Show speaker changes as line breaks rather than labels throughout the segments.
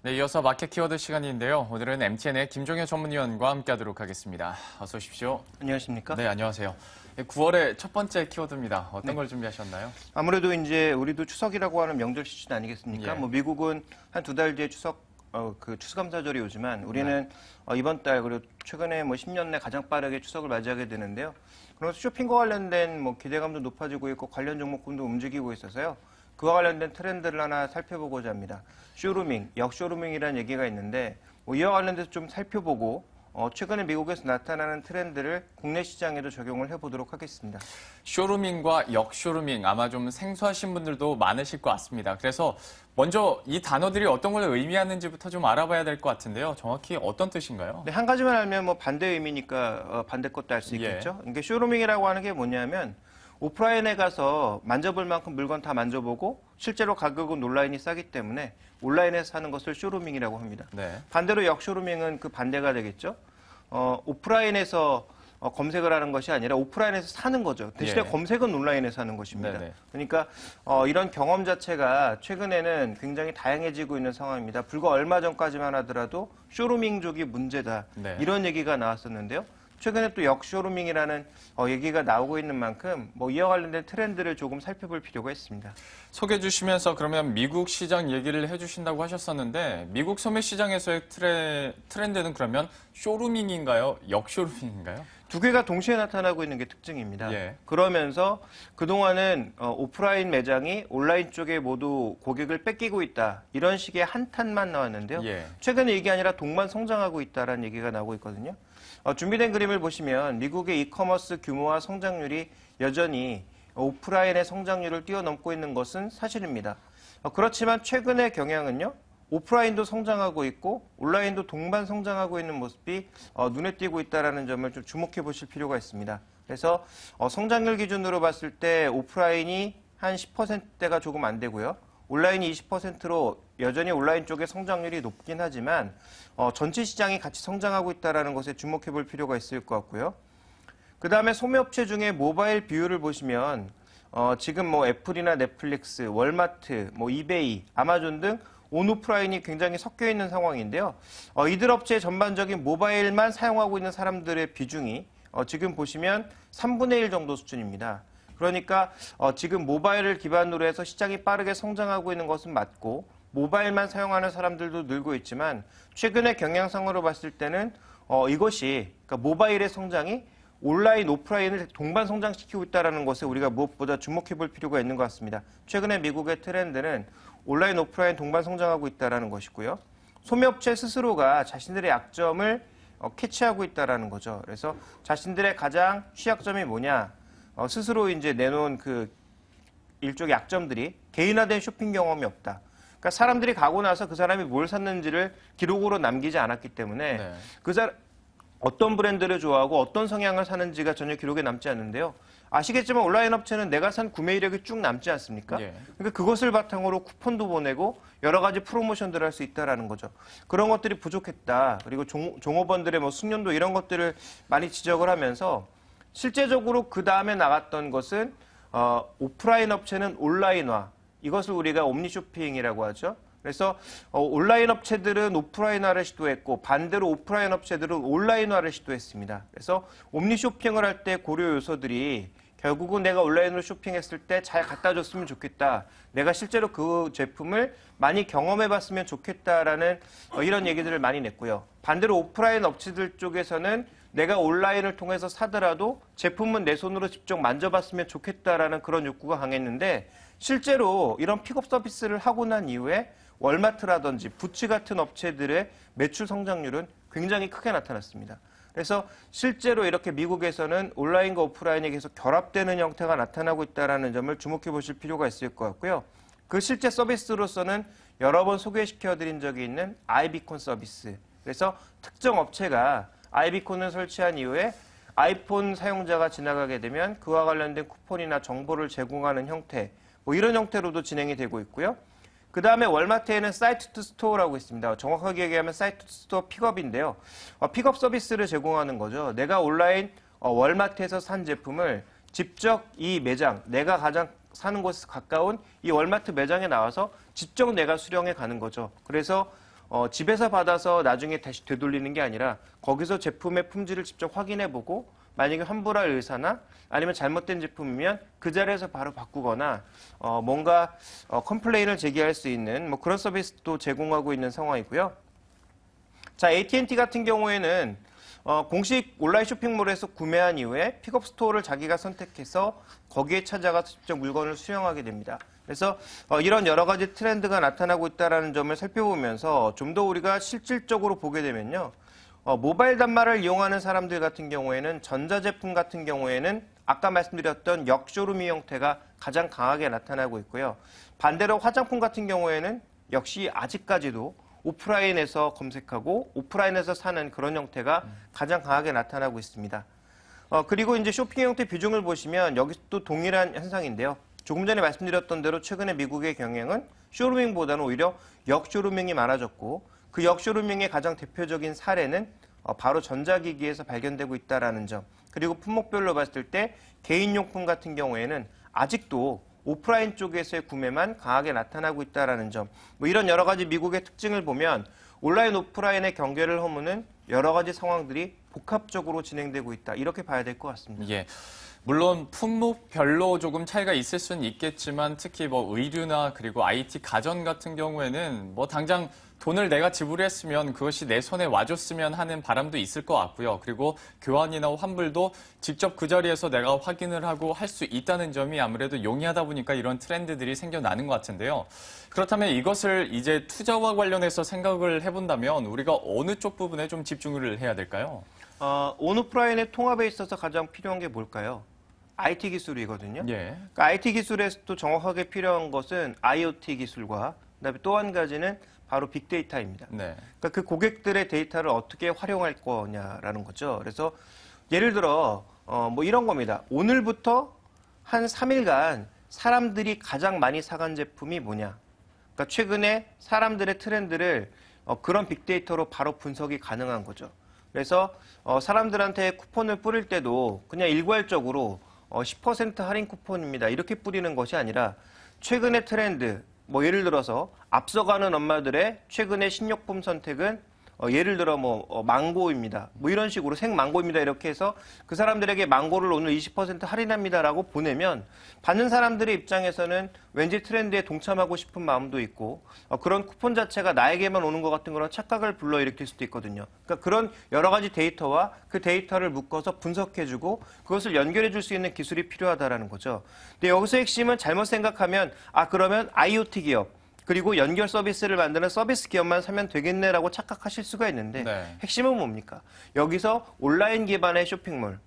네, 이어서 마켓 키워드 시간인데요. 오늘은 MTN의 김종현 전문위원과 함께하도록 하겠습니다. 어서 오십시오.
안녕하십니까?
네, 안녕하세요. 9월의 첫 번째 키워드입니다. 어떤 걸 준비하셨나요?
아무래도 이제 우리도 추석이라고 하는 명절 시즌 아니겠습니까?
예.
뭐 미국은 한 두 달 뒤에 추수감사절이 오지만 우리는 이번 달 그리고 최근에 뭐 10년 내 가장 빠르게 추석을 맞이하게 되는데요. 그래서 쇼핑과 관련된 뭐 기대감도 높아지고 있고 관련 종목군도 움직이고 있어서요. 그와 관련된 트렌드를 하나 살펴보고자 합니다. 쇼루밍, 역쇼루밍이라는 얘기가 있는데 이와 관련돼서 좀 살펴보고 최근에 미국에서 나타나는 트렌드를 국내 시장에도 적용을 해보도록 하겠습니다.
쇼루밍과 역쇼루밍 아마 좀 생소하신 분들도 많으실 것 같습니다. 그래서 먼저 이 단어들이 어떤 걸 의미하는지부터 좀 알아봐야 될 것 같은데요. 정확히 어떤 뜻인가요?
네, 한 가지만 알면 뭐 반대 의미니까 반대 것도 알 수 있겠죠. 이게 쇼루밍이라고 하는 게 뭐냐면 오프라인에 가서 만져볼 만큼 물건 다 만져보고 실제로 가격은 온라인이 싸기 때문에 온라인에서 사는 것을 쇼루밍이라고 합니다.
네.
반대로 역쇼루밍은 그 반대가 되겠죠. 오프라인에서 검색을 하는 것이 아니라 오프라인에서 사는 거죠. 대신에
예.
검색은 온라인에서 하는 것입니다.
네네.
그러니까 이런 경험 자체가 최근에는 굉장히 다양해지고 있는 상황입니다. 불과 얼마 전까지만 하더라도 쇼루밍족이 문제다.
네.
이런 얘기가 나왔었는데요. 최근에 또 역쇼루밍이라는 얘기가 나오고 있는 만큼 이와 관련된 트렌드를 조금 살펴볼 필요가 있습니다.
소개해 주시면서 그러면 미국 시장 얘기를 해주신다고 하셨었는데 미국 소매 시장에서의 트렌드는 그러면 쇼루밍인가요? 역쇼루밍인가요?
두 개가 동시에 나타나고 있는 게 특징입니다.
예.
그러면서 그동안은 오프라인 매장이 온라인 쪽에 모두 고객을 뺏기고 있다. 이런 식의 한탄만 나왔는데요.
예.
최근에 이게 아니라 동반 성장하고 있다는 얘기가 나오고 있거든요. 준비된 그림을 보시면 미국의 이커머스 규모와 성장률이 여전히 오프라인의 성장률을 뛰어넘고 있는 것은 사실입니다. 그렇지만 최근의 경향은요. 오프라인도 성장하고 있고 온라인도 동반 성장하고 있는 모습이 눈에 띄고 있다는 점을 좀 주목해 보실 필요가 있습니다. 그래서 성장률 기준으로 봤을 때 오프라인이 한 10%대가 조금 안 되고요. 온라인이 20%로 여전히 온라인 쪽의 성장률이 높긴 하지만 전체 시장이 같이 성장하고 있다는 것에 주목해 볼 필요가 있을 것 같고요. 그 다음에 소매업체 중에 모바일 비율을 보시면 지금 뭐 애플이나 넷플릭스, 월마트, 뭐 이베이, 아마존 등 온오프라인이 굉장히 섞여 있는 상황인데요. 이들 업체의 전반적인 모바일만 사용하고 있는 사람들의 비중이 지금 보시면 3분의 1 정도 수준입니다. 그러니까 지금 모바일을 기반으로 해서 시장이 빠르게 성장하고 있는 것은 맞고 모바일만 사용하는 사람들도 늘고 있지만 최근의 경향상으로 봤을 때는 이것이 그러니까 모바일의 성장이 온라인, 오프라인을 동반 성장시키고 있다는 것에 우리가 무엇보다 주목해 볼 필요가 있는 것 같습니다. 최근에 미국의 트렌드는 온라인, 오프라인 동반 성장하고 있다는 것이고요. 소매업체 스스로가 자신들의 약점을 캐치하고 있다는 거죠. 그래서 자신들의 가장 취약점이 뭐냐, 스스로 이제 내놓은 그 일종의 약점들이 개인화된 쇼핑 경험이 없다. 그러니까 사람들이 가고 나서 그 사람이 뭘 샀는지를 기록으로 남기지 않았기 때문에
네.
어떤 브랜드를 좋아하고 어떤 성향을 사는지가 전혀 기록에 남지 않는데요. 아시겠지만 온라인 업체는 내가 산 구매 이력이 쭉 남지 않습니까?
예.
그러니까 그것을 바탕으로 쿠폰도 보내고 여러 가지 프로모션들을 할 수 있다는 거죠. 그런 것들이 부족했다. 그리고 종업원들의 뭐 숙련도 이런 것들을 많이 지적을 하면서 실제적으로 그 다음에 나갔던 것은 오프라인 업체는 온라인화. 이것을 우리가 옴니쇼핑이라고 하죠. 그래서 온라인 업체들은 오프라인화를 시도했고 반대로 오프라인 업체들은 온라인화를 시도했습니다. 그래서 옴니쇼핑을 할 때 고려 요소들이 결국은 내가 온라인으로 쇼핑했을 때 잘 갖다 줬으면 좋겠다. 내가 실제로 그 제품을 많이 경험해봤으면 좋겠다라는 이런 얘기들을 많이 냈고요. 반대로 오프라인 업체들 쪽에서는 내가 온라인을 통해서 사더라도 제품은 내 손으로 직접 만져봤으면 좋겠다라는 그런 욕구가 강했는데 실제로 이런 픽업 서비스를 하고 난 이후에 월마트라든지 부츠 같은 업체들의 매출 성장률은 굉장히 크게 나타났습니다. 그래서 실제로 이렇게 미국에서는 온라인과 오프라인이 계속 결합되는 형태가 나타나고 있다는 점을 주목해 보실 필요가 있을 것 같고요. 그 실제 서비스로서는 여러 번 소개시켜드린 적이 있는 아이비콘 서비스. 그래서 특정 업체가 아이비콘을 설치한 이후에 아이폰 사용자가 지나가게 되면 그와 관련된 쿠폰이나 정보를 제공하는 형태, 뭐 이런 형태로도 진행이 되고 있고요. 그 다음에 월마트에는 사이트 투 스토어라고 있습니다. 정확하게 얘기하면 사이트 투 스토어 픽업인데요. 픽업 서비스를 제공하는 거죠. 내가 온라인 월마트에서 산 제품을 직접 이 매장, 내가 가장 사는 곳에 가까운 이 월마트 매장에 나와서 직접 내가 수령해 가는 거죠. 그래서 집에서 받아서 나중에 다시 되돌리는 게 아니라 거기서 제품의 품질을 직접 확인해보고 만약에 환불할 의사나 아니면 잘못된 제품이면 그 자리에서 바로 바꾸거나 뭔가 컴플레인을 제기할 수 있는 뭐 그런 서비스도 제공하고 있는 상황이고요. 자, AT&T 같은 경우에는 공식 온라인 쇼핑몰에서 구매한 이후에 픽업 스토어를 자기가 선택해서 거기에 찾아가서 직접 물건을 수령하게 됩니다. 그래서 이런 여러 가지 트렌드가 나타나고 있다는 점을 살펴보면서 좀 더 우리가 실질적으로 보게 되면요. 모바일 단말을 이용하는 사람들 같은 경우에는 전자제품 같은 경우에는 아까 말씀드렸던 역쇼룸이 형태가 가장 강하게 나타나고 있고요. 반대로 화장품 같은 경우에는 역시 아직까지도 오프라인에서 검색하고 오프라인에서 사는 그런 형태가 가장 강하게 나타나고 있습니다. 그리고 이제 쇼핑 형태 비중을 보시면 여기도 동일한 현상인데요. 조금 전에 말씀드렸던 대로 최근에 미국의 경향은 쇼루밍보다는 오히려 역쇼루밍이 많아졌고 그 역쇼루밍의 가장 대표적인 사례는 바로 전자기기에서 발견되고 있다는 점. 그리고 품목별로 봤을 때 개인용품 같은 경우에는 아직도 오프라인 쪽에서의 구매만 강하게 나타나고 있다는 점. 뭐 이런 여러 가지 미국의 특징을 보면 온라인, 오프라인의 경계를 허무는 여러 가지 상황들이 복합적으로 진행되고 있다. 이렇게 봐야 될 것 같습니다.
예. 물론 품목별로 조금 차이가 있을 수는 있겠지만 특히 뭐 의류나 그리고 IT 가전 같은 경우에는 뭐 당장 돈을 내가 지불했으면 그것이 내 손에 와줬으면 하는 바람도 있을 것 같고요. 그리고 교환이나 환불도 직접 그 자리에서 내가 확인을 하고 할 수 있다는 점이 아무래도 용이하다 보니까 이런 트렌드들이 생겨나는 것 같은데요. 그렇다면 이것을 이제 투자와 관련해서 생각을 해본다면 우리가 어느 쪽 부분에 좀 집중을 해야 될까요?
온오프라인의 통합에 있어서 가장 필요한 게 뭘까요? IT 기술이거든요.
예.
그러니까 IT 기술에서도 정확하게 필요한 것은 IoT 기술과 그다음에 또 한 가지는 바로 빅데이터입니다.
네.
그러니까 그 고객들의 데이터를 어떻게 활용할 거냐라는 거죠. 그래서 예를 들어 뭐 이런 겁니다. 오늘부터 한 3일간 사람들이 가장 많이 사간 제품이 뭐냐. 그러니까 최근에 사람들의 트렌드를 그런 빅데이터로 바로 분석이 가능한 거죠. 그래서 사람들한테 쿠폰을 뿌릴 때도 그냥 일괄적으로 10% 할인 쿠폰입니다. 이렇게 뿌리는 것이 아니라 최근의 트렌드, 뭐 예를 들어서 앞서가는 엄마들의 최근의 식료품 선택은 예를 들어 뭐 망고입니다. 뭐 이런 식으로 생망고입니다. 이렇게 해서 그 사람들에게 망고를 오늘 20% 할인합니다라고 보내면 받는 사람들의 입장에서는 왠지 트렌드에 동참하고 싶은 마음도 있고 그런 쿠폰 자체가 나에게만 오는 것 같은 그런 착각을 불러일으킬 수도 있거든요. 그러니까 그런 여러 가지 데이터와 그 데이터를 묶어서 분석해주고 그것을 연결해줄 수 있는 기술이 필요하다라는 거죠. 근데 여기서 핵심은 잘못 생각하면 그러면 IoT 기업 그리고 연결 서비스를 만드는 서비스 기업만 사면 되겠네라고 착각하실 수가 있는데
네.
핵심은 뭡니까? 여기서 온라인 기반의 쇼핑몰,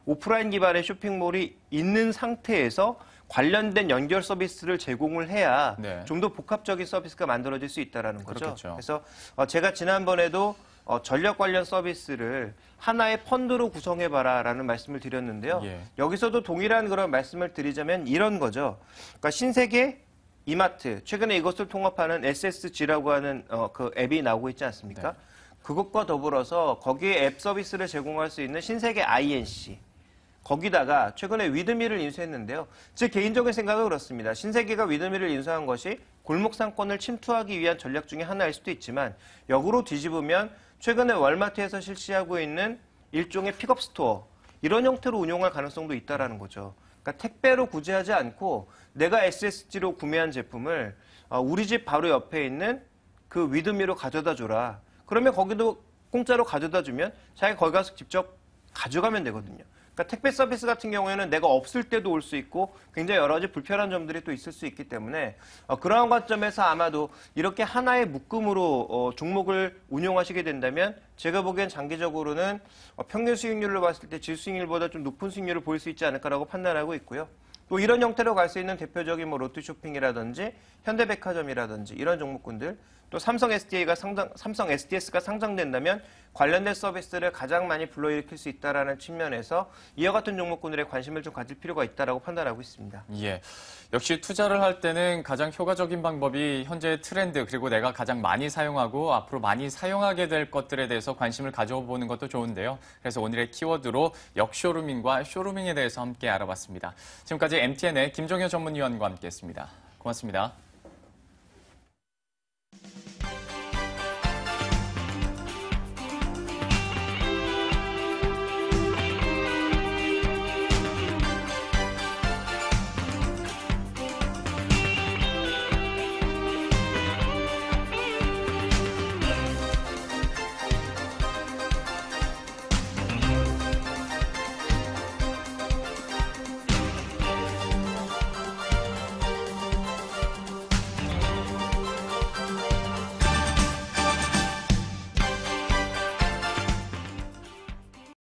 오프라인 기반의 쇼핑몰이 있는 상태에서 관련된 연결 서비스를 제공을 해야
네.
좀 더 복합적인 서비스가 만들어질 수 있다는 거죠.
그렇겠죠.
그래서 제가 지난번에도 전력 관련 서비스를 하나의 펀드로 구성해봐라라는 말씀을 드렸는데요.
예.
여기서도 동일한 그런 말씀을 드리자면 이런 거죠. 그러니까 신세계 이마트, 최근에 이것을 통합하는 SSG라고 하는 그 앱이 나오고 있지 않습니까?
네.
그것과 더불어서 거기에 앱 서비스를 제공할 수 있는 신세계 INC. 거기다가 최근에 위드미를 인수했는데요. 제 개인적인 생각은 그렇습니다. 신세계가 위드미를 인수한 것이 골목 상권을 침투하기 위한 전략 중에 하나일 수도 있지만 역으로 뒤집으면 최근에 월마트에서 실시하고 있는 일종의 픽업 스토어 이런 형태로 운용할 가능성도 있다라는 거죠. 그러니까 택배로 구제하지 않고 내가 SSG로 구매한 제품을 우리 집 바로 옆에 있는 그 위드미로 가져다 줘라. 그러면 거기도 공짜로 가져다 주면 자기가 거기 가서 직접 가져가면 되거든요. 그러니까 택배 서비스 같은 경우에는 내가 없을 때도 올 수 있고 굉장히 여러 가지 불편한 점들이 또 있을 수 있기 때문에 그러한 관점에서 아마도 이렇게 하나의 묶음으로 종목을 운용하시게 된다면 제가 보기엔 장기적으로는 평균 수익률로 봤을 때 질수익률보다 좀 높은 수익률을 보일 수 있지 않을까라고 판단하고 있고요. 또 이런 형태로 갈 수 있는 대표적인 뭐 롯데쇼핑이라든지 현대백화점이라든지 이런 종목군들 또 삼성 SDS가 상장된다면 관련된 서비스를 가장 많이 불러일으킬 수 있다는 측면에서 이와 같은 종목군들의 관심을 좀 가질 필요가 있다고 판단하고 있습니다.
예. 역시 투자를 할 때는 가장 효과적인 방법이 현재의 트렌드 그리고 내가 가장 많이 사용하고 앞으로 많이 사용하게 될 것들에 대해서 관심을 가져보는 것도 좋은데요. 그래서 오늘의 키워드로 역쇼루밍과 쇼루밍에 대해서 함께 알아봤습니다. 지금까지 MTN의 김종효 전문위원과 함께했습니다. 고맙습니다.